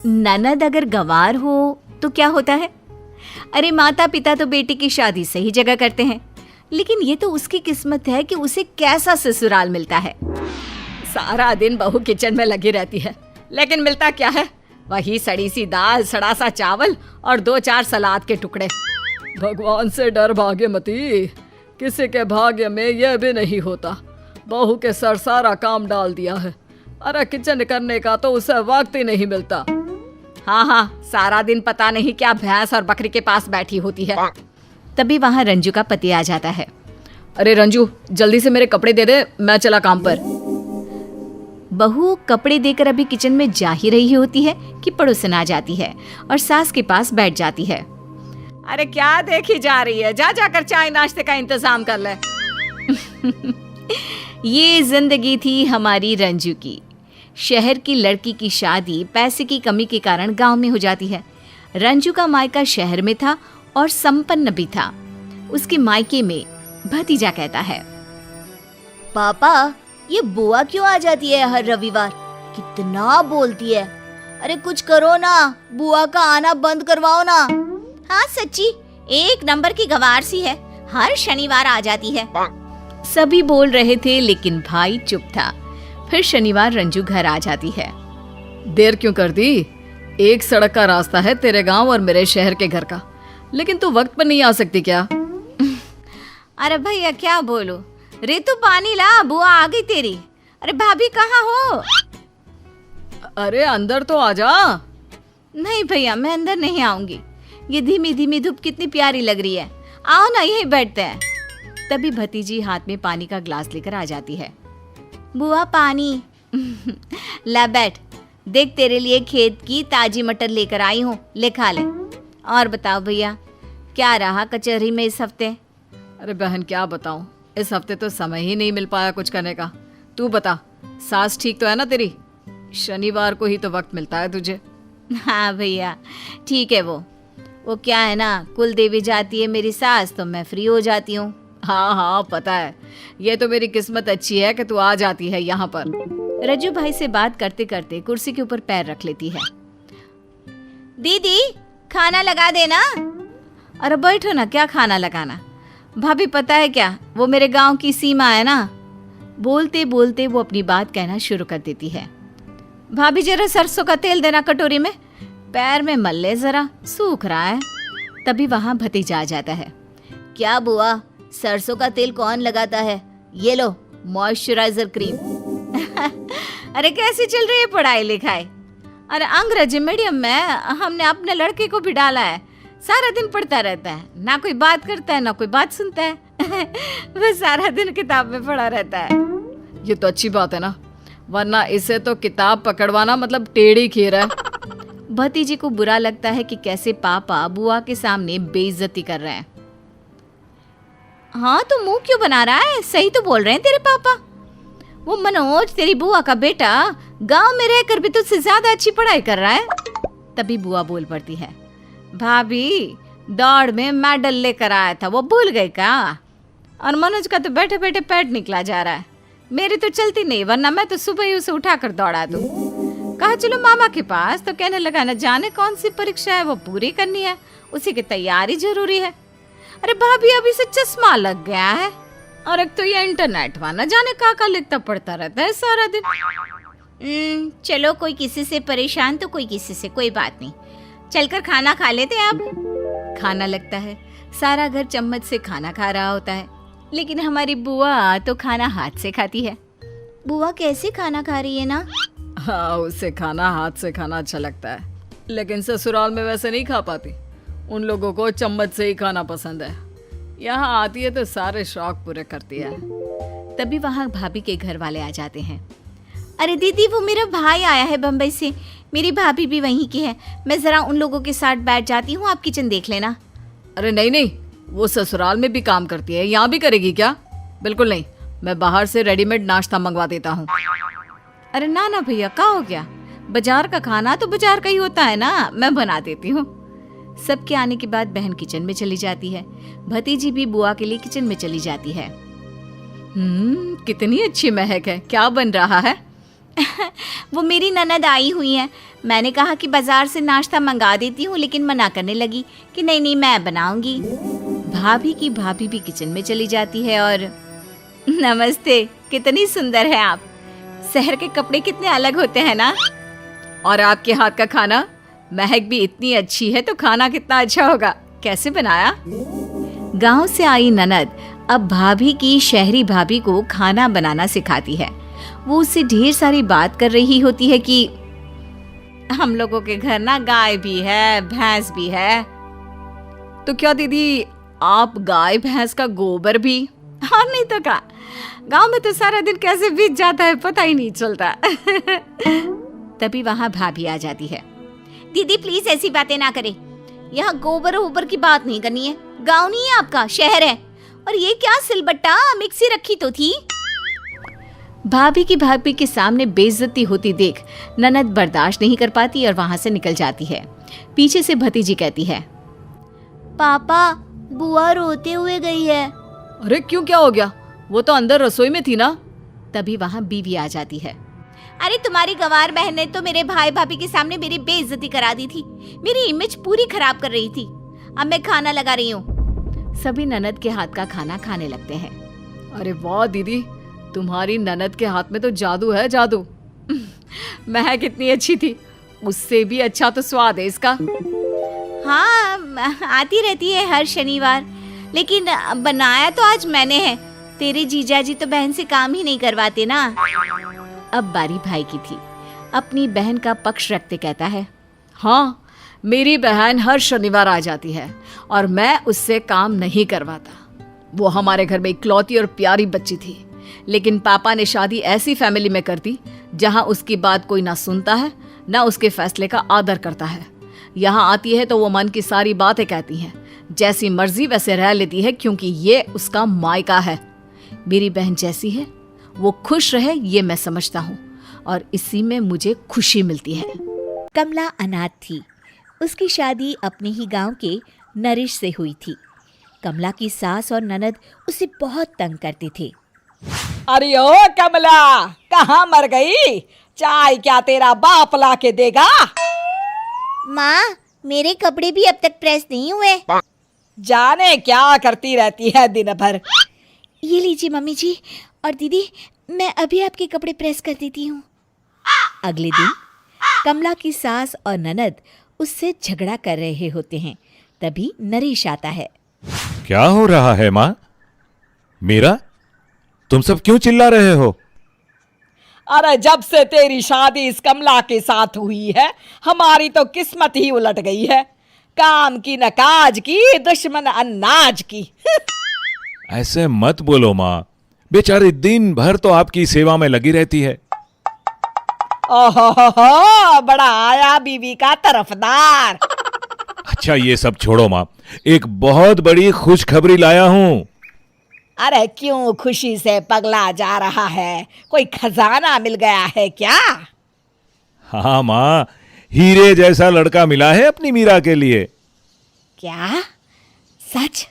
ननद अगर गंवार हो तो क्या होता है? अरे माता पिता तो बेटी की शादी सही जगह करते हैं, लेकिन ये तो उसकी किस्मत है कि उसे कैसा ससुराल मिलता है। सारा दिन बहू किचन में लगी रहती है, लेकिन मिलता क्या है? वही सड़ी सी दाल, सड़ा सा चावल और 2-4 सलाद के टुकड़े। भगवान से डर भाग्यमती, किसी के भाग्य में यह भी नहीं होता। बहू के सर सारा काम डाल दिया है। अरे किचन करने का तो उसे वक्त ही नहीं मिलता। हाँ, सारा दिन पता नहीं क्या भैंस और बकरी के पास बैठी होती है। तभी वहाँ रंजू का पति आ जाता है। अरे रंजू, जल्दी से मेरे कपड़े दे दे, मैं चला काम पर। बहू कपड़े देकर अभी किचन में जा ही रही होती है कि पड़ोसन आ जाती है और सास के पास बैठ जाती है। अरे क्या देखी जा रही है, जा जाकर चाय नाश्ते का इंतजाम कर ले। ये जिंदगी थी हमारी रंजू की। शहर की लड़की की शादी पैसे की कमी के कारण गांव में हो जाती है। रंजू का मायका शहर में था और संपन्न भी था। उसके मायके में भतीजा कहता है, पापा ये बुआ क्यों आ जाती है हर रविवार? कितना बोलती है। अरे कुछ करो ना, बुआ का आना बंद करवाओ ना। हाँ सच्ची, एक नंबर की गंवार सी है, हर शनिवार आ जाती है। सभी बोल रहे थे लेकिन भाई चुप था। फिर शनिवार रंजू घर आ जाती है। देर क्यों कर दी? एक सड़क का रास्ता है तेरे गांव और मेरे शहर के घर का, लेकिन तू वक्त पर नहीं आ सकती क्या? अरे भैया क्या बोलूं, रेतु पानी ला, बुआ आ गई तेरी। अरे भाभी कहाँ हो? अरे अंदर तो आ जा। नहीं भैया, मैं अंदर नहीं आऊंगी। ये धीमी धीमी धूप कितनी प्यारी लग रही है। आओ ना, यहीं बैठते हैं। तभी भतीजी हाथ में पानी का ग्लास लेकर आ जाती है। बुआ पानी। ला बैठ, देख तेरे लिए खेत की ताजी मटर लेकर आई हूँ, ले खा ले। और बताओ भैया, क्या रहा कचहरी में इस हफ्ते? अरे बहन क्या बताऊं, इस हफ्ते तो समय ही नहीं मिल पाया कुछ करने का। तू बता, सास ठीक तो है ना तेरी? शनिवार को ही तो वक्त मिलता है तुझे। हाँ भैया ठीक है। वो क्या है ना, कुल देवी जाती है मेरी सास, तो मैं फ्री हो जाती हूँ। हाँ पता है, ये तो मेरी किस्मत अच्छी है कि तू आ जाती है यहाँ पर। रज्जू भाई से बात करते करते कुर्सी के ऊपर पैर रख लेती है। दीदी खाना लगा देना। अरे बैठो ना, क्या खाना लगाना? भाभी पता है क्या, वो मेरे गांव की सीमा है ना। बोलते बोलते वो अपनी बात कहना शुरू कर देती है। भाभी जरा सरसों का तेल देना कटोरी में, पैर में मल ले जरा, सूख रहा है। तभी वहां भतीजा आ जाता है। क्या बुआ, सरसों का तेल कौन लगाता है? ये लो मॉइस्चराइजर क्रीम। अरे कैसी चल रही है पढ़ाई लिखाई? अरे अंग्रेजी मीडियम में हमने अपने लड़के को भी डाला है। सारा दिन पढ़ता रहता है, ना कोई बात करता है ना कोई बात सुनता है। वह सारा दिन किताब में पढ़ा रहता है। ये तो अच्छी बात है ना, वरना इसे तो किताब पकड़वाना मतलब टेढ़ी खीर है। भतीजी को बुरा लगता है कि कैसे पापा बुआ के सामने बेइज्जती कर रहे हैं। हाँ तो मुंह क्यों बना रहा है? सही तो बोल रहे हैं तेरे पापा। वो मनोज तेरी बुआ का बेटा गांव में रहकर भी तुझसे ज्यादा अच्छी पढ़ाई कर रहा है। तभी बुआ बोल पड़ती है, भाभी दौड़ में मेडल लेकर आया था, वो भूल गई क्या? और मनोज का तो बैठे बैठे पेट निकला जा रहा है। मेरी तो चलती नहीं, वरना मैं तो सुबह ही उसे उठाकर दौड़ा दूं। कहा चलो मामा के पास, तो कहने लगा न जाने कौन सी परीक्षा है वो पूरी करनी है, उसी की तैयारी जरूरी है। अरे भाभी अभी से चश्मा लग गया है, और एक तो ये इंटरनेट वाला जाने का लिखता पढ़ता रहता है सारा दिन। चलो कोई किसी से परेशान तो कोई किसी से, कोई बात नहीं, चलकर खाना खा लेते हैं। अब खाना लगता है, सारा घर चम्मच से खाना खा रहा होता है, लेकिन हमारी बुआ तो खाना हाथ से खाती है। बुआ कैसे खाना खा रही है ना? हाँ, उससे खाना हाथ से खाना अच्छा लगता है, लेकिन ससुराल में वैसे नहीं खा पाती। उन लोगों को चम्मच से ही खाना पसंद है। यहाँ आती है तो सारे शौक पूरे करती है। तभी वहाँ भाभी के घर वाले आ जाते हैं। अरे दीदी वो मेरा भाई आया है बम्बई से, मेरी भाभी भी वहीं की है, मैं जरा उन लोगों के साथ बैठ जाती हूँ, आप किचन देख लेना। अरे नहीं, वो ससुराल में भी काम करती है, यहाँ भी करेगी क्या? बिल्कुल नहीं, मैं बाहर से रेडीमेड नाश्ता मंगवा देता हूँ। अरे ना भैया, क्या हो गया? बाजार का खाना तो बाजार का ही होता है ना, मैं बना देती हूँ। सबके आने के बाद बहन किचन में चली जाती है। भतीजी भी बुआ के लिए किचन में चली जाती है। कितनी अच्छी महक है, क्या बन रहा है? वो मेरी ननद आई हुई है। मैंने कहा कि बाजार से नाश्ता मंगा देती हूँ, लेकिन मना करने लगी कि नहीं नहीं मैं बनाऊंगी। भाभी भी किचन में चली जाती है और नमस्ते, कितनी सुंदर है आप। शहर के कपड़े कितने अलग होते हैं ना। और आपके हाथ का खाना, महक भी इतनी अच्छी है तो खाना कितना अच्छा होगा, कैसे बनाया। गांव से आई ननद अब भाभी की शहरी भाभी को खाना बनाना सिखाती है। वो उससे ढेर सारी बात कर रही होती है कि हम लोगों के घर ना गाय भी है, भैंस भी है। तो क्या दीदी, आप गाय भैंस का गोबर भी? हाँ नहीं तो क्या, गांव में तो सारा दिन कैसे बीत जाता है पता ही नहीं चलता। तभी वहां भाभी आ जाती है। दीदी प्लीज ऐसी बातें ना करें, यहाँ गोबर ओबर की बात नहीं करनी है। गांव नहीं है आपका, शहर है। और ये क्या सिलबट्टा मिक्सी रखी तो थी। भाभी के सामने बेइज्जती होती देख ननद बर्दाश्त नहीं कर पाती और वहां से निकल जाती है। पीछे से भतीजी कहती है, पापा बुआ रोते हुए गई है। अरे क्यों, क्या हो गया? वो तो अंदर रसोई में थी ना। तभी वहां बीवी आ जाती है। अरे तुम्हारी गंवार बहन ने तो मेरे भाई भाभी के सामने मेरी बेइज्जती करा दी थी, मेरी इमेज पूरी खराब कर रही थी। अब मैं खाना लगा रही हूँ। सभी ननद के हाथ का खाना खाने लगते हैं। अरे वाह दीदी, तुम्हारी ननद के हाथ में तो जादू है, जादू। महक कितनी अच्छी थी, उससे भी अच्छा तो स्वाद है इसका। हाँ आती रहती है हर शनिवार, लेकिन बनाया तो आज मैंने है। तेरे जीजाजी तो बहन से काम ही नहीं करवाते ना। अब बारी भाई की थी। अपनी बहन का पक्ष रखते कहता है, हाँ मेरी बहन हर शनिवार आ जाती है और मैं उससे काम नहीं करवाता। वो हमारे घर में इकलौती और प्यारी बच्ची थी, लेकिन पापा ने शादी ऐसी फैमिली में कर दी जहाँ उसकी बात कोई ना सुनता है ना उसके फैसले का आदर करता है। यहाँ आती है तो वो मन की सारी बातें कहती है, जैसी मर्जी वैसे रह लेती है, क्योंकि ये उसका मायका है। मेरी बहन जैसी है वो खुश रहे, ये मैं समझता हूँ और इसी में मुझे खुशी मिलती है। कमला अनाथ थी। उसकी शादी अपने ही गांव के नरेश से हुई थी। कमला की सास और ननद उसे बहुत तंग करते थे। अरे ओ कमला, कहाँ मर गई? चाय क्या तेरा बाप ला के देगा? माँ, मेरे कपड़े भी अब तक प्रेस नहीं हुए। जाने क्या करती रहती है दिन भर। ये लीजिए मम्मी जी, और दीदी मैं अभी आपके कपड़े प्रेस कर देती हूँ। अगले दिन कमला की सास और ननद उससे झगड़ा कर रहे होते हैं। तभी नरेश आता है। क्या हो रहा है माँ? मीरा, तुम सब क्यों चिल्ला रहे हो? अरे जब से तेरी शादी इस कमला के साथ हुई है, हमारी तो किस्मत ही उलट गई है। काम की न काज की, दुश्मन अन्नाज की। ऐसे मत बोलो माँ, बेचारी दिन भर तो आपकी सेवा में लगी रहती है। ओहो, बड़ा आया बीवी का तरफदार। अच्छा ये सब छोड़ो माँ, एक बहुत बड़ी खुशखबरी लाया हूँ। अरे क्यों खुशी से पगला जा रहा है? कोई खजाना मिल गया है क्या? हाँ माँ, हीरे जैसा लड़का मिला है अपनी मीरा के लिए। क्या सच?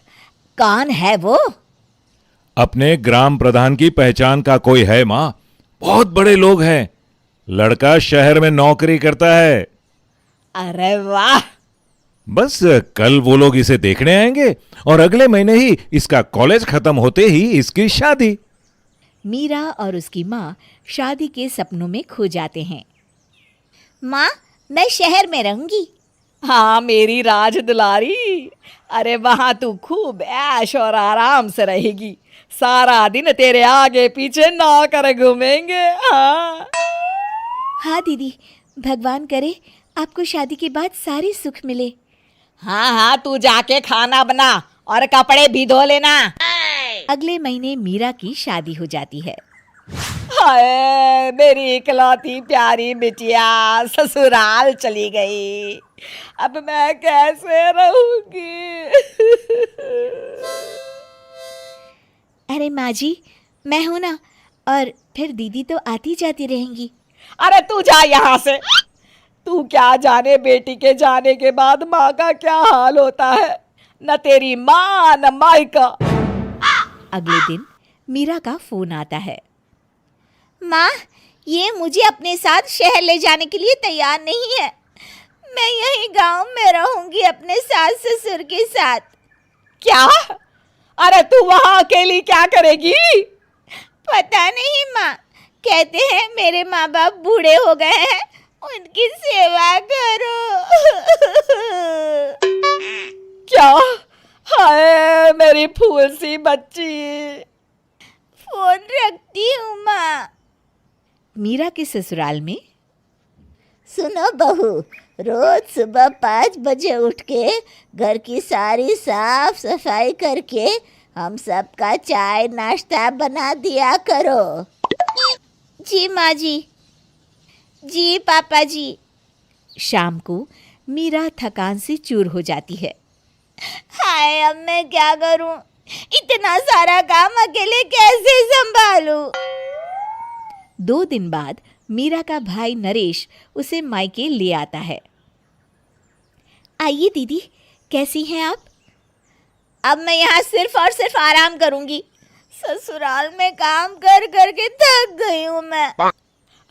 कौन है वो? अपने ग्राम प्रधान की पहचान का कोई है माँ, बहुत बड़े लोग हैं। लड़का शहर में नौकरी करता है। अरे वाह! बस कल वो लोग इसे देखने आएंगे और अगले महीने ही इसका कॉलेज खत्म होते ही इसकी शादी। मीरा और उसकी माँ शादी के सपनों में खो जाते हैं। माँ, मैं शहर में रहूंगी। हाँ मेरी राज दुलारी, अरे वहां तू खूब ऐश और आराम से रहेगी। सारा दिन तेरे आगे पीछे नौकर घूमेंगे। हाँ दीदी, भगवान करे आपको शादी के बाद सारी सुख मिले। हाँ, तू जाके खाना बना और कपड़े भी धो लेना। अगले महीने मीरा की शादी हो जाती है। हाय मेरी इकलौती प्यारी बिटिया ससुराल चली गई, अब मैं कैसे रहूंगी? अरे माँ जी, मैं हूं ना, और फिर दीदी तो आती जाती रहेंगी। अरे तू जा यहाँ से। तू क्या जाने बेटी के जाने के बाद माँ का क्या हाल होता है, न तेरी माँ न मायका। अगले दिन मीरा का फोन आता है। माँ, ये मुझे अपने साथ शहर ले जाने के लिए तैयार नहीं है। मैं यहीं गांव में रहूंगी अपने सास ससुर के साथ। क्या? अरे तू वहां अकेली क्या करेगी? पता नहीं माँ, कहते हैं मेरे माँ बाप बूढ़े हो गए हैं, उनकी सेवा करो। क्या? हाय मेरी फूल सी बच्ची। फोन रखती हूँ माँ। मीरा के ससुराल में सुनो बहू, रोज सुबह 5 बजे उठ के घर की सारी साफ सफाई करके हम सबका चाय नाश्ता बना दिया करो। जी माँ जी। जी पापा जी। शाम को मीरा थकान से चूर हो जाती है। हाय अब मैं क्या करूं? इतना सारा काम अकेले कैसे संभालूं? 2 दिन बाद मीरा का भाई नरेश उसे मायके ले आता है। आइए दीदी, कैसी हैं आप? अब मैं यहाँ सिर्फ और सिर्फ आराम करूंगी। ससुराल में काम कर कर के थक गई हूँ मैं।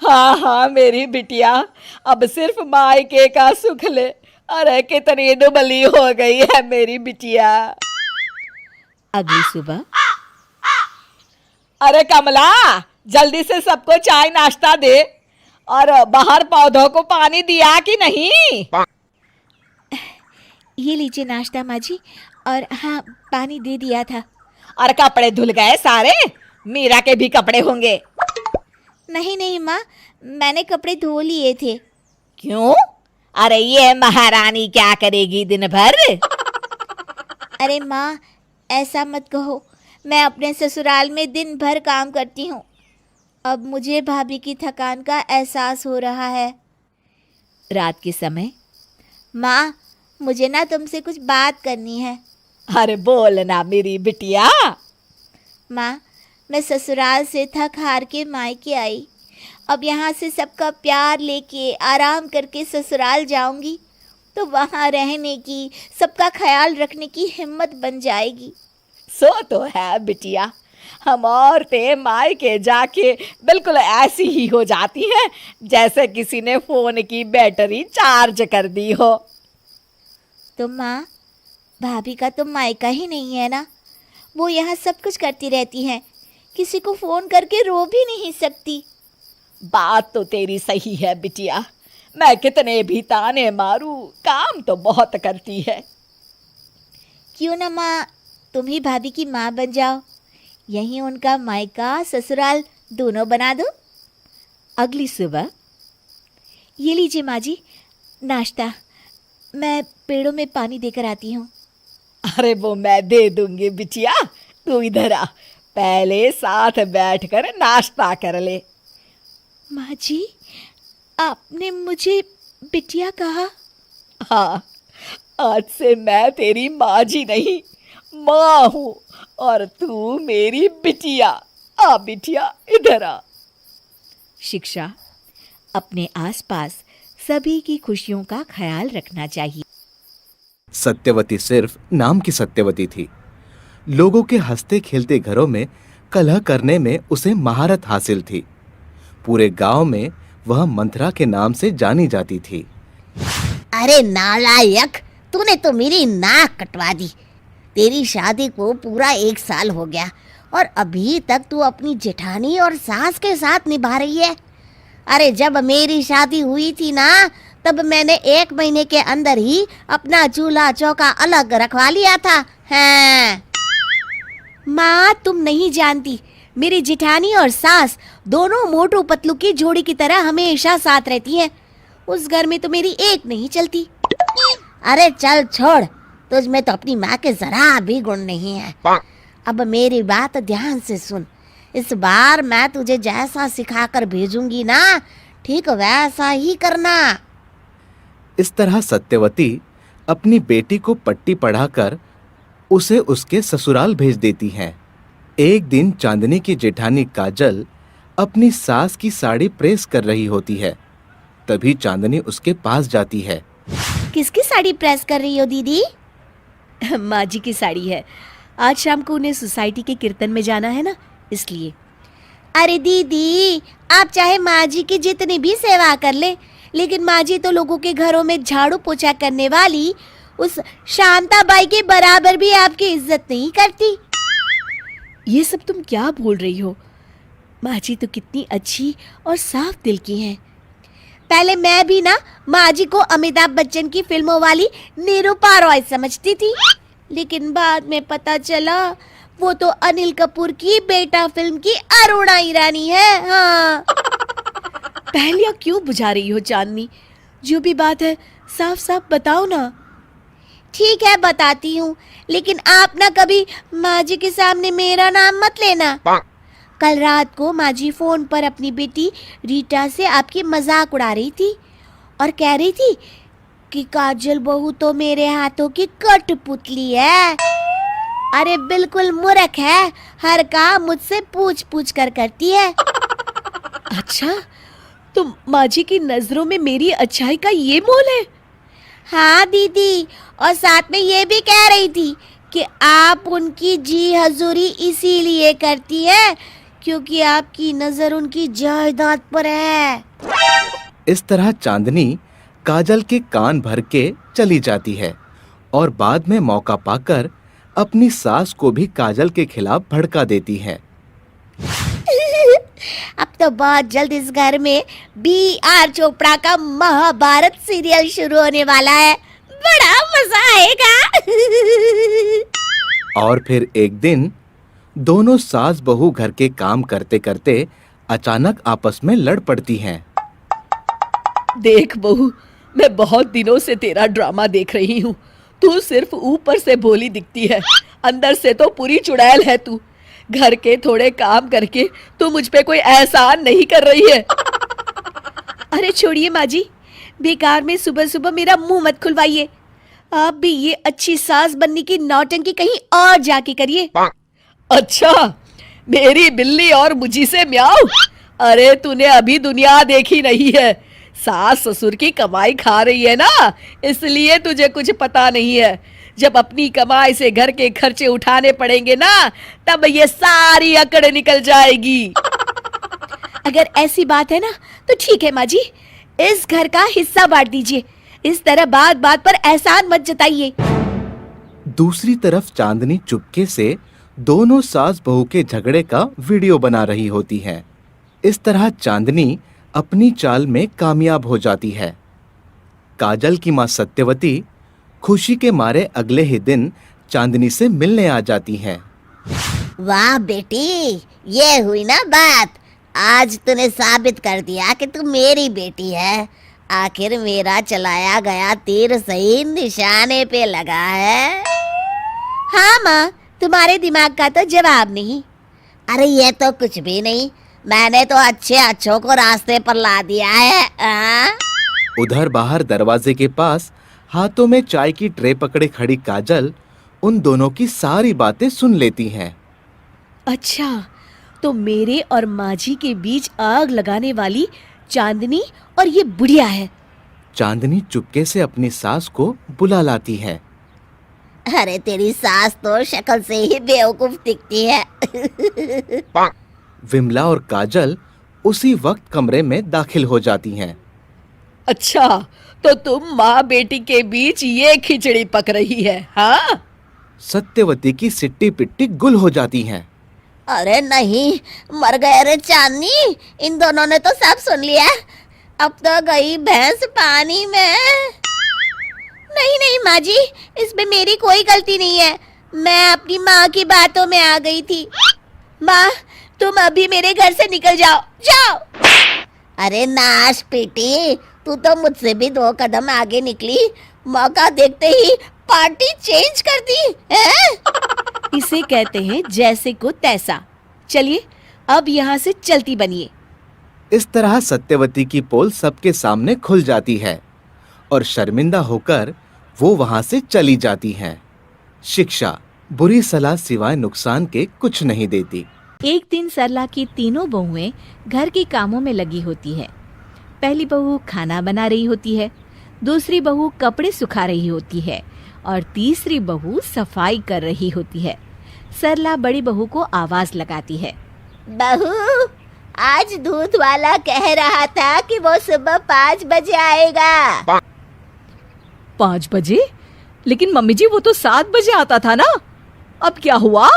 हाँ हाँ मेरी बिटिया, अब सिर्फ मायके का सुख ले। अरे कितनी दुबली हो गई है मेरी बिटिया। अगली सुबह अरे कमला, जल्दी से सबको चाय नाश्ता दे। और बाहर पौधों को पानी दिया कि नहीं? ये लीजिए नाश्ता माँ जी, और हाँ पानी दे दिया था। और कपड़े धुल गए सारे? मीरा के भी कपड़े होंगे। नहीं नहीं माँ, मैंने कपड़े धो लिए थे। क्यों? अरे ये महारानी क्या करेगी दिन भर? अरे माँ ऐसा मत कहो, मैं अपने ससुराल में दिन भर काम करती हूँ। अब मुझे भाभी की थकान का एहसास हो रहा है। रात के समय माँ, मुझे ना तुमसे कुछ बात करनी है। अरे बोल ना मेरी बिटिया। माँ, मैं ससुराल से थक हार के मायके आई। अब यहाँ से सबका प्यार लेके आराम करके ससुराल जाऊंगी तो वहाँ रहने की, सबका ख्याल रखने की हिम्मत बन जाएगी। सो तो है बिटिया, हम औरतें मायके जाके बिल्कुल ऐसी ही हो जाती हैं जैसे किसी ने फोन की बैटरी चार्ज कर दी हो। तो माँ, भाभी का तो मायका ही नहीं है ना? वो यहाँ सब कुछ करती रहती हैं, किसी को फ़ोन करके रो भी नहीं सकती। बात तो तेरी सही है बिटिया, मैं कितने भी ताने मारूं, काम तो बहुत करती है। क्यों ना माँ, तुम ही भाभी की माँ बन जाओ, यहीं उनका मायका ससुराल दोनों बना दो। अगली सुबह ये लीजिए माँ जी नाश्ता, मैं पेड़ों में पानी देकर आती हूँ। अरे वो मैं दे दूंगी बिटिया, तू इधर आ, पहले साथ बैठकर नाश्ता कर ले। माँ जी, आपने मुझे बिटिया कहा? हाँ, आज से मैं तेरी माँ जी नहीं, माँ हूँ और तू मेरी बिटिया। आ बिटिया इधर आ। शिक्षा, अपने आसपास सभी की खुशियों का ख्याल रखना चाहिए। सत्यवती सिर्फ नाम की सत्यवती थी। लोगों के हंसते खेलते घरों में कलह करने में उसे महारत हासिल थी। पूरे गांव में वह मंथरा के नाम से जानी जाती थी। अरे नालायक, तूने तो मेरी नाक कटवा दी। तेरी शादी को पूरा 1 साल हो गया और अभी तक तू अपनी जेठानी और सास के साथ निभा रही है। अरे जब मेरी शादी हुई थी ना, तब मैंने 1 महीने के अंदर ही अपना चूल्हा चौका अलग रखवा लिया था। हाँ। माँ, तुम नहीं जानती, मेरी जेठानी और सास दोनों मोटू पतलू की जोड़ी की तरह हमेशा साथ रहती हैं। उस घर में तो मेरी एक नहीं चलती। अरे चल छोड़, तुझ में तो अपनी माँ के जरा भी गुण नहीं है। अब मेरी बात ध्यान से सुन, इस बार मैं तुझे जैसा सिखाकर भेजूंगी ना, ठीक वैसा ही करना। इस तरह सत्यवती अपनी बेटी को पट्टी पढ़ाकर उसे उसके ससुराल भेज देती हैं। एक दिन चांदनी की जेठानी काजल अपनी सास की साड़ी प्रेस कर रही होती है। तभी चांदनी उसके पास जाती है। किसकी साड़ी प्रेस कर रही हो दीदी? माँ जी की साड़ी है, आज शाम को उन्हें सोसाइटी के कीर्तन में जाना है ना, इसलिए। अरे दीदी, आप चाहे माँ जी की जितनी भी सेवा कर ले, लेकिन माँ जी तो लोगों के घरों में झाड़ू पोछा करने वाली उस शांताबाई के बराबर भी आपकी इज्जत नहीं करती। ये सब तुम क्या बोल रही हो? माँ जी तो कितनी अच्छी और साफ दिल की हैं। पहले मैं भी ना माँ जी को अमिताभ बच्चन की फिल्मों वाली निरूपा रॉय समझती थी, लेकिन बाद में पता चला वो तो अनिल कपूर की बेटा फिल्म की अरुणा ईरानी है। हाँ। पहलियां क्यों बुझा रही हो चांदनी? जो भी बात है साफ साफ बताओ ना। ठीक है बताती हूँ, लेकिन आप ना कभी माँ जी के सामने मेरा नाम मत लेना। कल रात को माँ जी फोन पर अपनी बेटी रीटा से आपकी मजाक उड़ा रही थी और कह रही थी कि काजल बहू तो मेरे हाथों की कठपुतली है। अरे बिल्कुल मूर्ख है, हर काम मुझसे पूछ पूछ कर करती है। अच्छा, तो माँ जी की नजरों में मेरी अच्छाई का ये मोल है? हाँ दीदी, और साथ में ये भी कह रही थी कि आप उनकी जी हजूरी इसीलिए करती है क्योंकि आपकी नजर उनकी जायदाद पर है। इस तरह चांदनी काजल के कान भर के चली जाती है और बाद में मौका पाकर अपनी सास को भी काजल के खिलाफ भड़का देती है। अब तो बहुत जल्द इस घर में B.R. चोपड़ा का महाभारत सीरियल शुरू होने वाला है, बड़ा मजा आएगा। और फिर एक दिन दोनों सास बहू घर के काम करते करते अचानक आपस में लड़ पड़ती हैं। देख बहू, मैं बहुत दिनों से तेरा ड्रामा देख रही हूँ। तू सिर्फ ऊपर से भोली दिखती है, अंदर से तो पूरी चुड़ैल है तू। घर के थोड़े काम करके तू मुझ पे कोई एहसान नहीं कर रही है। अरे छोड़िए माँ जी, बेकार में सुबह सुबह मेरा मुंह मत खुलवाइए। आप भी ये अच्छी सास बनने की नौटंकी कहीं और जाके करिए। अच्छा, मेरी बिल्ली और मुझी से म्याऊं? अरे तूने अभी दुनिया देखी नहीं है। सास ससुर की कमाई खा रही है ना, इसलिए तुझे कुछ पता नहीं है। जब अपनी कमाई से घर के खर्चे उठाने पड़ेंगे ना, तब ये सारी अकड़ निकल जाएगी। अगर ऐसी बात है ना तो ठीक है माँ जी, इस घर का हिस्सा बांट दीजिए। इस तरह बात बात पर एहसान मत जताइए। दूसरी तरफ चांदनी चुपके से दोनों सास बहू के झगड़े का वीडियो बना रही होती है। इस तरह चांदनी अपनी चाल में कामयाब हो जाती है। काजल की माँ सत्यवती खुशी के मारे अगले ही दिन चांदनी से मिलने आ जाती हैं। वाह बेटी, ये हुई ना बात। आज तूने साबित कर दिया कि तू मेरी बेटी है। आखिर मेरा चलाया गया तीर सही निशाने पे लगा है। हाँ माँ, तुम्हारे दिमाग का तो जवाब नहीं। अरे ये तो कुछ भी नहीं, मैंने तो अच्छे अच्छों को रास्ते पर ला दिया है। उधर बाहर दरवाजे के पास हाथों में चाय की ट्रे पकड़े खड़ी काजल उन दोनों की सारी बातें सुन लेती हैं। अच्छा, तो मेरे और माँ जी के बीच आग लगाने वाली चांदनी और ये बुढ़िया है। चांदनी चुपके से अपनी सास को बुला लाती है। अरे तेरी सास तो शक्ल से ही बेवकूफ दिखती है। विमला और काजल उसी वक्त कमरे में दाखिल हो जाती हैं। अच्छा, तो तुम माँ बेटी के बीच ये खिचड़ी पक रही है? हाँ, सत्यवती की सिट्टी पिट्टी गुल हो जाती हैं। अरे नहीं, मर गए रे चांदनी, इन दोनों ने तो सब सुन लिया। अब तो गई भैंस पानी में। नहीं नहीं माँ जी, इसमें मेरी कोई गलती नहीं है। मैं अपनी माँ की बातों में आ गई थी। माँ, तुम अभी मेरे घर से निकल जाओ, जाओ। अरे नाश बेटी, तू तो मुझसे भी 2 कदम आगे निकली, मौका देखते ही पार्टी चेंज कर दी है? इसे कहते हैं जैसे को तैसा। चलिए अब यहाँ से चलती बनिए। इस तरह सत्यवती की पोल सबके सामने खुल जाती है और शर्मिंदा होकर वो वहां से चली जाती हैं। शिक्षा बुरी सलाह सिवाय नुकसान के कुछ नहीं देती। एक दिन सरला की तीनों बहुएं घर के कामों में लगी होती है। पहली बहू खाना बना रही होती है, दूसरी बहू कपड़े सुखा रही होती है और तीसरी बहू सफाई कर रही होती है। सरला बड़ी बहू को आवाज लगाती है। बहू, आज दूध वाला कह रहा था कि वो सुबह 5 बजे आएगा। 5 बजे? लेकिन मम्मी जी वो तो 7 बजे आता था ना, अब क्या हुआ?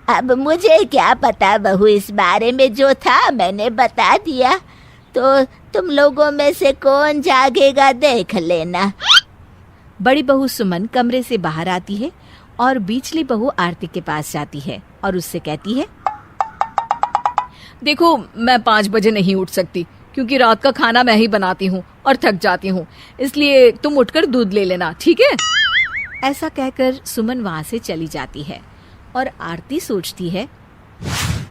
अब मुझे क्या पता बहू, इस बारे में जो था मैंने बता दिया, तो तुम लोगों में से कौन जागेगा देख लेना। बड़ी बहू सुमन कमरे से बाहर आती है और बीचली बहू आरती के पास जाती है और उससे कहती है, देखो मैं 5 बजे नहीं उठ सकती क्योंकि रात का खाना मैं ही बनाती हूँ और थक जाती हूँ, इसलिए तुम उठकर दूध ले लेना, ठीक है? ऐसा कहकर सुमन वहां से चली जाती है और आरती सोचती है,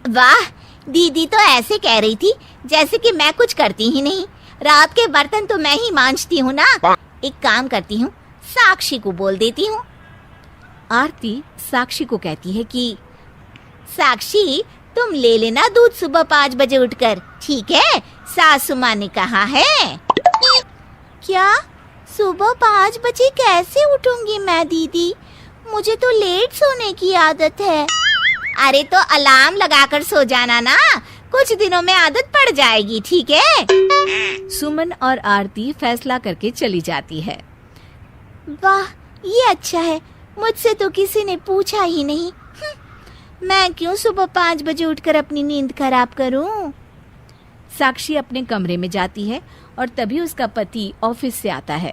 वाह, दीदी तो ऐसे कह रही थी जैसे कि मैं कुछ करती ही नहीं। रात के बर्तन तो मैं ही मांजती हूँ ना। एक काम करती हूँ, साक्षी को बोल देती हूँ। आरती साक्षी को कहती है कि साक्षी, तुम ले लेना दूध सुबह 5 बजे उठकर, ठीक है? सासू माँ ने कहा है। क्या सुबह 5 बजे कैसे उठूंगी मैं दीदी? मुझे तो लेट सोने की आदत है। अरे तो अलार्म लगाकर सो जाना ना, कुछ दिनों में आदत पड़ जाएगी, ठीक है? सुमन और आरती फैसला करके चली जाती है। वाह, ये अच्छा है, मुझसे तो किसी ने पूछा ही नहीं। मैं क्यों सुबह 5 बजे उठकर अपनी नींद खराब करूं? साक्षी अपने कमरे में जाती है और तभी उसका पति ऑफिस से आता है।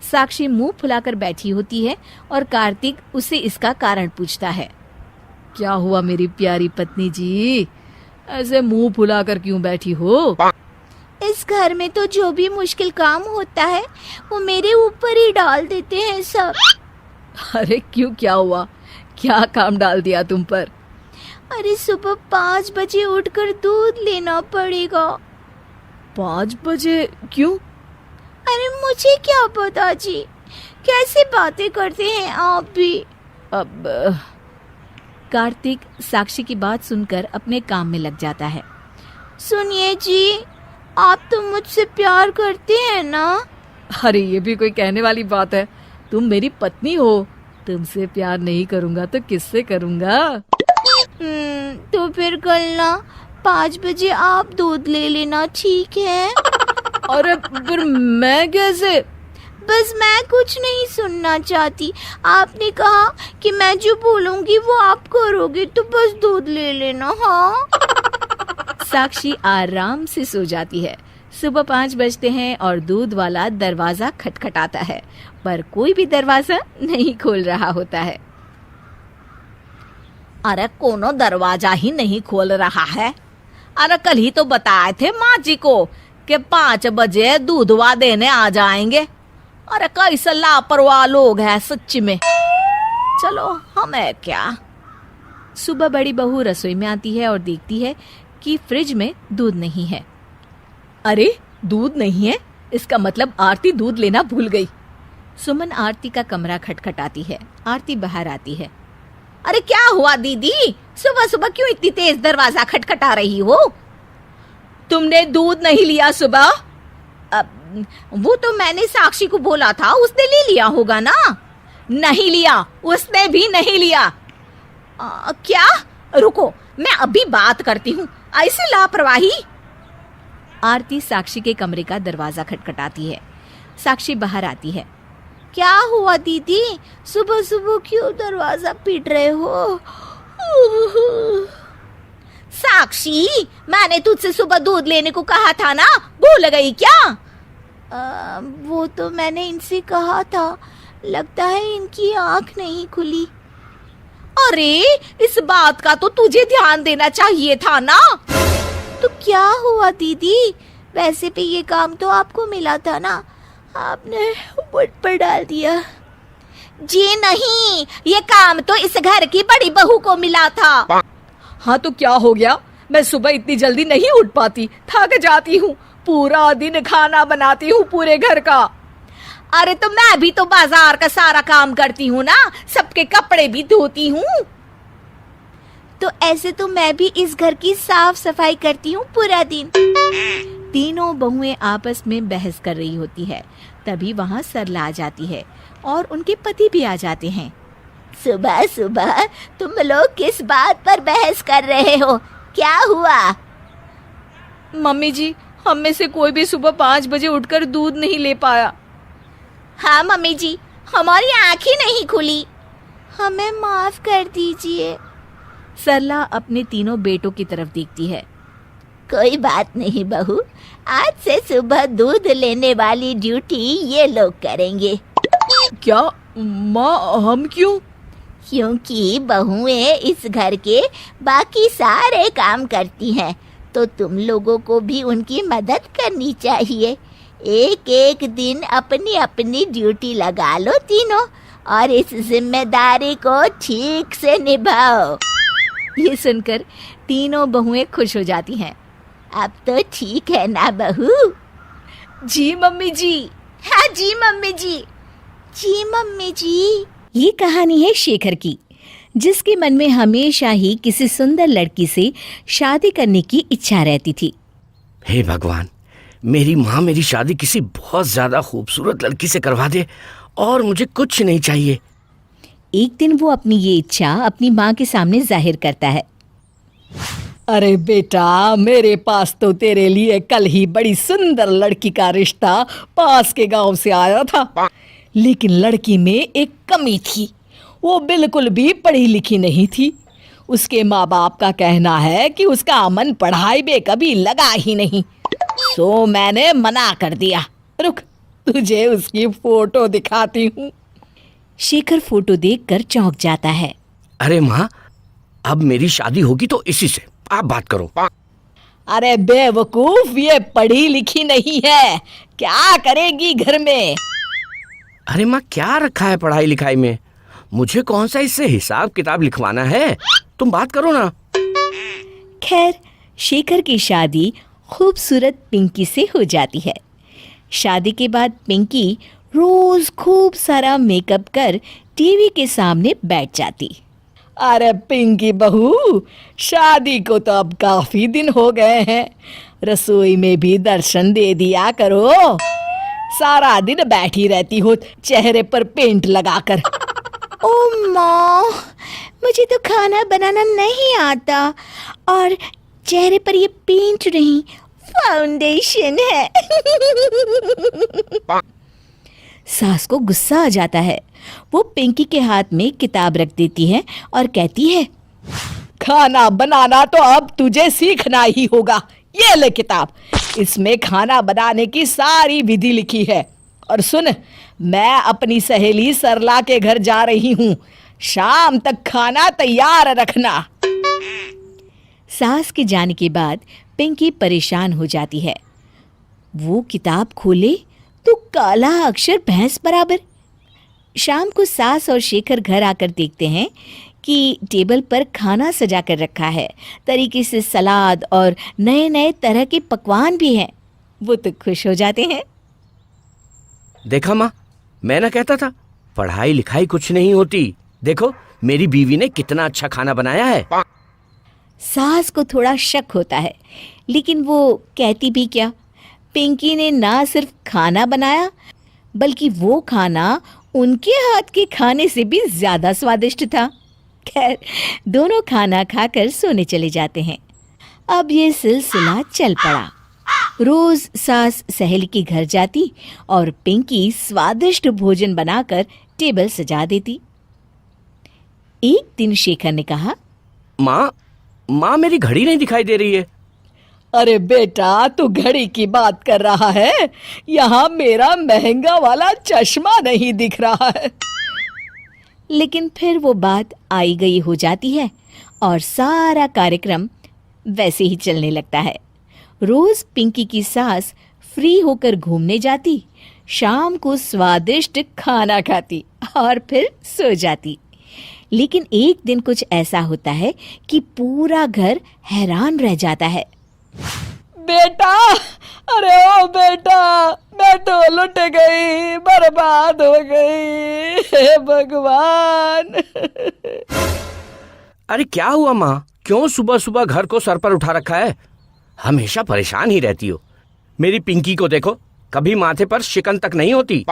साक्षी मुंह फुलाकर बैठी होती है और कार्तिक उससे इसका कारण पूछता है। क्या हुआ मेरी प्यारी पत्नी जी, ऐसे मुंह फुलाकर क्यों बैठी हो? इस घर में तो जो भी मुश्किल काम होता है वो मेरे ऊपर ही डाल देते हैं सब। अरे क्यों, क्या हुआ? क्या काम डाल दिया तुम पर? अरे सुबह 5 बजे उठकर दूध लेना पड़ेगा। 5 बजे क्यों? अरे मुझे क्या पता जी, कैसी बातें करते हैं आप भी। अब कार्तिक साक्षी की बात सुनकर अपने काम में लग जाता है। सुनिए जी, आप तो मुझसे प्यार करते हैं ना? अरे ये भी कोई कहने वाली बात है, तुम मेरी पत्नी हो, तुमसे प्यार नहीं करूंगा तो किससे करूंगा? तो फिर कल ना 5 बजे आप दूध ले लेना, ठीक है? अरे फिर मैं कैसे? बस मैं कुछ नहीं सुनना चाहती। आपने कहा कि मैं जो बोलूंगी वो आप करोगे, तो बस दूध ले लेना। हाँ। साक्षी आराम से सो जाती है। सुबह 5 बजते हैं और दूध वाला दरवाजा खटखटाता है, पर कोई भी दरवाजा नहीं खोल रहा होता है। अरे कोनो दरवाजा ही नहीं खोल रहा है। अरे कल ही तो बताए थे माँ जी को कि 5 बजे दूधवा देने आ जाएंगे। अरे कैसे लापरवाह लोग हैं सच्ची में। चलो हमें क्या। सुबह बड़ी बहू रसोई में आती है और देखती है कि फ्रिज में दूध नहीं है। अरे दूध नहीं है, इसका मतलब आरती दूध लेना भूल गई। सुमन आरती का कमरा खटखटाती है। आरती बाहर आती है। अरे क्या हुआ दीदी, सुबह सुबह क्यों इतनी तेज दरवाजा खटखटा रही हो? तुमने दूध नहीं लिया सुबह? वो तो मैंने साक्षी को बोला था, उसने ले लिया होगा ना। नहीं लिया, उसने भी नहीं लिया। क्या? रुको, मैं अभी बात करती हूँ। ऐसी लापरवाही। आरती साक्षी के कमरे का दरवाजा खटखटाती है। साक्षी बाहर आती है। क्या हुआ दीदी, सुबह सुबह क्यों दरवाजा पीट रहे हो? साक्षी, मैंने तुझसे सुबह दूध लेने को कहा था ना, भूल गई क्या? वो तो मैंने इनसे कहा था, लगता है इनकी आंख नहीं खुली। अरे इस बात का तो तुझे ध्यान देना चाहिए था ना। तो क्या हुआ दीदी, वैसे भी ये काम तो आपको मिला था ना, आपने मुझ पर डाल दिया। जी नहीं, ये काम तो इस घर की बड़ी बहू को मिला था। हाँ तो क्या हो गया, मैं सुबह इतनी जल्दी नहीं उठ पाती, थक जाती हूँ, पूरा दिन खाना बनाती हूँ पूरे घर का। अरे तो मैं भी तो बाजार का सारा काम करती हूँ ना, सबके कपड़े भी धोती हूँ। तो ऐसे तो मैं भी इस घर की साफ सफाई करती हूँ पूरा दिन। तीनों बहुएं आपस में बहस कर रही होती है। तभी वहाँ सरला आ जाती है और उनके पति भी आ जाते हैं। सुबह सुबह तुम लोग किस बात पर बहस कर रहे हो, क्या हुआ? मम्मी जी, हम में से कोई भी सुबह 5 बजे उठकर दूध नहीं ले पाया। हाँ मम्मी जी, हमारी आंखें नहीं खुली, हमें माफ कर दीजिए। सरला अपने तीनों बेटों की तरफ देखती है। कोई बात नहीं बहू, आज से सुबह दूध लेने वाली ड्यूटी ये लोग करेंगे। क्या माँ, हम क्यों? क्योंकि बहुएं इस घर के बाकी सारे काम करती हैं, तो तुम लोगों को भी उनकी मदद करनी चाहिए। एक एक दिन अपनी अपनी ड्यूटी लगा लो तीनों, और इस जिम्मेदारी को ठीक से निभाओ। ये सुनकर तीनों बहुएं खुश हो जाती हैं। अब तो ठीक है ना बहू? जी मम्मी जी। हाँ जी मम्मी जी। जी मम्मी जी। ये कहानी है शेखर की, जिसके मन में हमेशा ही किसी सुंदर लड़की से शादी करने की इच्छा रहती थी। हे भगवान, मेरी माँ मेरी शादी किसी बहुत ज्यादा खूबसूरत लड़की से करवा दे और मुझे कुछ नहीं चाहिए। एक दिन वो अपनी ये इच्छा अपनी माँ के सामने जाहिर करता है। अरे बेटा, मेरे पास तो तेरे लिए कल ही बड़ी सुंदर लड़की का रिश्ता पास के गांव से आया था, लेकिन लड़की में एक कमी थी। वो बिल्कुल भी पढ़ी लिखी नहीं थी। उसके माँ बाप का कहना है कि उसका मन पढ़ाई में कभी लगा ही नहीं, सो मैंने मना कर दिया। रुक, तुझे उसकी फोटो दिखाती हूँ। शेखर फोटो देखकर चौंक जाता है। अरे माँ, अब मेरी शादी होगी तो इसी से, आप बात करो। अरे बेवकूफ, ये पढ़ी लिखी नहीं है, क्या करेगी घर में? अरे माँ, क्या रखा है पढ़ाई लिखाई में? मुझे कौन सा इससे हिसाब किताब लिखवाना है? तुम बात करो ना। खैर, शेखर की शादी खूबसूरत पिंकी से हो जाती है। शादी के बाद पिंकी रोज खूब सारा मेकअप कर टीवी के सामने बैठ जाती। अरे पिंकी बहू, शादी को तो अब काफी दिन हो गए हैं, रसोई में भी दर्शन दे दिया करो। सारा दिन बैठी रहती हो चेहरे पर पेंट लगाकर। ओ माँ, मुझे तो खाना बनाना नहीं आता, और चेहरे पर ये पेंट नहीं, फाउंडेशन है। सास को गुस्सा आ जाता है। वो पिंकी के हाथ में किताब रख देती है और कहती है, खाना बनाना तो अब तुझे सीखना ही होगा। ये ले किताब, इसमें खाना बनाने की सारी विधि लिखी है। और सुन, मैं अपनी सहेली सरला के घर जा रही हूँ, शाम तक खाना तैयार रखना। सास के जाने के बाद पिंकी परेशान हो जाती है। वो किताब खोले तो काला अक्षर भैंस बराबर। शाम को सास और शेखर घर आकर देखते हैं कि टेबल पर खाना सजा कर रखा है। तरीके से सलाद और नए नए तरह के पकवान भी हैं। वो तो खुश हो जाते हैं। देखा माँ, मैं ना कहता था पढ़ाई लिखाई कुछ नहीं होती। देखो मेरी बीवी ने कितना अच्छा खाना बनाया है। सास को थोड़ा शक होता है, लेकिन वो कहती भी क्या। पिंकी ने ना सिर्फ खाना बनाया, बल्कि वो खाना उनके हाथ के खाने से भी ज्यादा स्वादिष्ट था। खैर, दोनों खाना खाकर सोने चले जाते हैं। अब ये सिलसिला चल पड़ा। रोज सास सहेली के घर जाती और पिंकी स्वादिष्ट भोजन बनाकर टेबल सजा देती। एक दिन शेखर ने कहा, माँ मेरी घड़ी नहीं दिखाई दे रही है। अरे बेटा, तू घड़ी की बात कर रहा है, यहाँ मेरा महंगा वाला चश्मा नहीं दिख रहा है। लेकिन फिर वो बात आई गई हो जाती है और सारा कार्यक्रम वैसे ही चलने लगता है। रोज पिंकी की सास फ्री होकर घूमने जाती, शाम को स्वादिष्ट खाना खाती और फिर सो जाती। लेकिन एक दिन कुछ ऐसा होता है कि पूरा घर हैरान रह जाता है। बेटा, अरे ओ बेटा, मैं तो लुट गई, बर्बाद हो गई, हे भगवान। अरे क्या हुआ माँ, क्यों सुबह सुबह घर को सर पर उठा रखा है? हमेशा परेशान ही रहती हो। मेरी पिंकी को देखो, कभी माथे पर शिकन तक नहीं होती।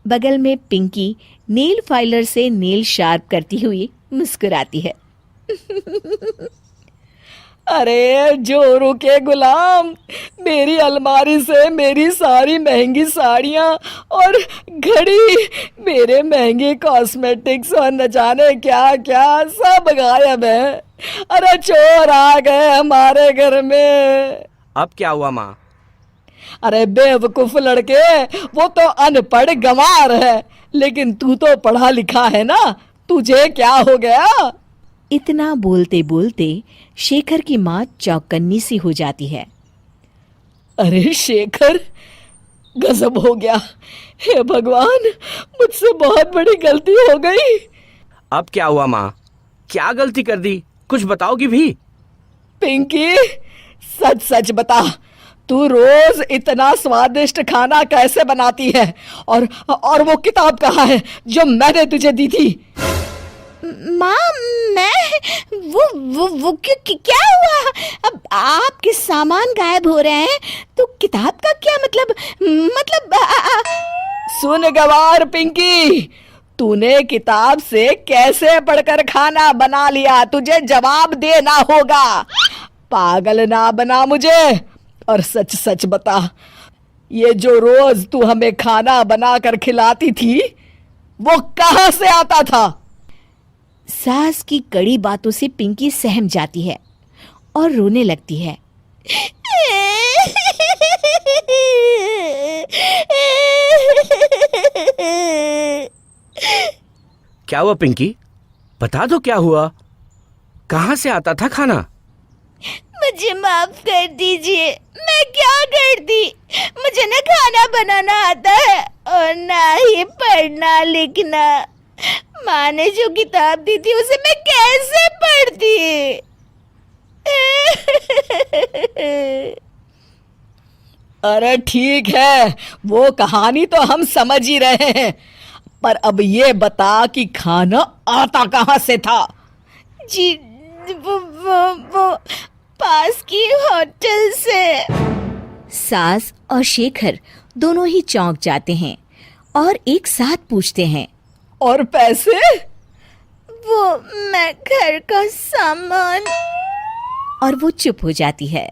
बगल में पिंकी नेल फाइलर से नेल शार्प करती हुई मुस्कुराती है। अरे जोरू के गुलाम, मेरी अलमारी से मेरी सारी महंगी साड़ियाँ और घड़ी, मेरे महंगे कॉस्मेटिक्स और न जाने क्या क्या सब गायब है। अरे चोर आ गए हमारे घर में। अब क्या हुआ माँ? अरे बेवकूफ लड़के, वो तो अनपढ़ गंवार है, लेकिन तू तो पढ़ा लिखा है ना, तुझे क्या हो गया? इतना बोलते बोलते शेखर की माँ चौकन्नी सी हो जाती है। अरे शेखर, गजब हो गया। हे भगवान, मुझसे बहुत बड़ी गलती हो गई। अब क्या हुआ माँ? क्या गलती कर दी? कुछ बताओगी भी? पिंकी, सच सच बता, तू रोज इतना स्वादिष्ट खाना कैसे बनाती है? और वो किताब कहाँ है जो मैंने तुझे दी थी? माँ, मैं वो क्या हुआ? अब आपके सामान गायब हो रहे हैं तो किताब का क्या मतलब? सुन गवार पिंकी, तूने किताब से कैसे पढ़कर खाना बना लिया, तुझे जवाब देना होगा। पागल ना बना मुझे, और सच सच बता, ये जो रोज तू हमें खाना बनाकर खिलाती थी, वो कहाँ से आता था? सास की कड़ी बातों से पिंकी सहम जाती है और रोने लगती है। क्या हुआ पिंकी? बता दो क्या हुआ? कहाँ से आता था खाना? मुझे माफ कर दीजिए, मैं क्या करती? मुझे ना खाना बनाना आता है और ना ही पढ़ना लिखना। माँ ने जो किताब दी थी उसे मैं कैसे पढ़ती? अरे ठीक है, वो कहानी तो हम समझ ही रहे हैं, पर अब ये बता कि खाना आता कहाँ से था? जी, वो पास की होटल से। सास और शेखर दोनों ही चौंक जाते हैं और एक साथ पूछते हैं, और पैसे? वो मैं घर का सामान। और वो चुप हो जाती है।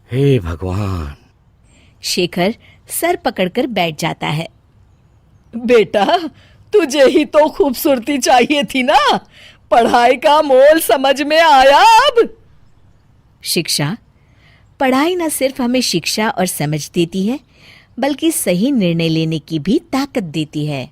हे भगवान। शेखर सर पकड़कर बैठ जाता है। बेटा, तुझे ही तो खूबसूरती चाहिए थी ना, पढ़ाई का मोल समझ में आया अब? शिक्षा, पढ़ाई न सिर्फ हमें शिक्षा और समझ देती है, बल्कि सही निर्णय लेने की भी ताकत देती है।